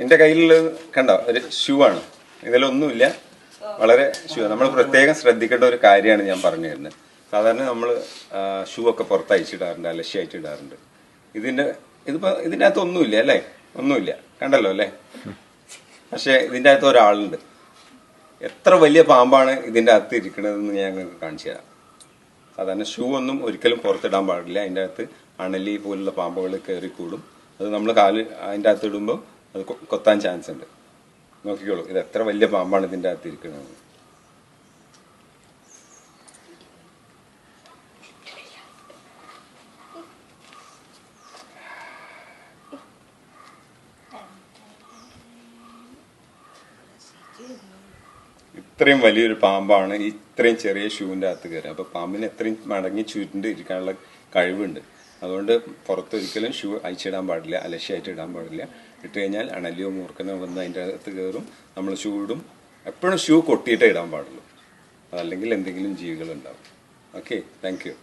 എൻ്റെ കയ്യിലുള്ളത് കണ്ടോ ഒരു ഷൂ ആണ്. ഇതിലൊന്നുമില്ല, വളരെ ഷൂ. നമ്മൾ പ്രത്യേകം ശ്രദ്ധിക്കേണ്ട ഒരു കാര്യമാണ് ഞാൻ പറഞ്ഞു തരുന്നത്. സാധാരണ നമ്മൾ ഷൂ ഒക്കെ പുറത്ത് അയച്ചിടാറുണ്ട്, അലക്ഷ്യം ഇടാറുണ്ട്. ഇതിൻ്റെ അകത്ത് ഒന്നുമില്ല അല്ലേ, ഒന്നുമില്ല, കണ്ടല്ലോ അല്ലേ. പക്ഷെ ഇതിൻ്റെ അകത്ത് ഒരാളുണ്ട്. എത്ര വലിയ പാമ്പാണ് ഇതിൻ്റെ അകത്ത് ഇരിക്കുന്നതെന്ന് ഞാൻ നിങ്ങൾക്ക് കാണിച്ചു തരാം. സാധാരണ ഷൂ ഒന്നും ഒരിക്കലും പുറത്തിടാൻ പാടില്ല. അതിൻ്റെ അകത്ത് അണലി പോലുള്ള പാമ്പുകൾ കയറിക്കൂടും. അത് നമ്മൾ കാല് അതിൻ്റെ അകത്ത് ഇടുമ്പോൾ അത് കൊത്താൻ ചാൻസ് ഉണ്ട്. നോക്കിക്കോളൂ, ഇത് എത്ര വലിയ പാമ്പാണ് ഇതിൻ്റെ അകത്ത് ഇരിക്കുന്നത്. ഇത്രയും വലിയൊരു പാമ്പാണ് ഇത്രയും ചെറിയ ഷൂവിൻ്റെ അകത്ത് കയറി. അപ്പോൾ പാമ്പിന് എത്രയും മടങ്ങി ചുരുണ്ട് ഇരിക്കാനുള്ള കഴിവുണ്ട്. അതുകൊണ്ട് പുറത്തൊരിക്കലും ഷൂ അയച്ചിടാൻ പാടില്ല, അലക്ഷ്യമായിട്ട് ഇടാൻ പാടില്ല. ഇട്ട് കഴിഞ്ഞാൽ അണലിയോ മൂർഖനോ വന്ന് അതിൻ്റെ അകത്ത് കയറും. നമ്മൾ ഷൂ ഇടും. എപ്പോഴും ഷൂ കൊട്ടിയിട്ടേ ഇടാൻ പാടുള്ളൂ, അതല്ലെങ്കിൽ എന്തെങ്കിലും ജീവികളുണ്ടാവും. Okay, thank you.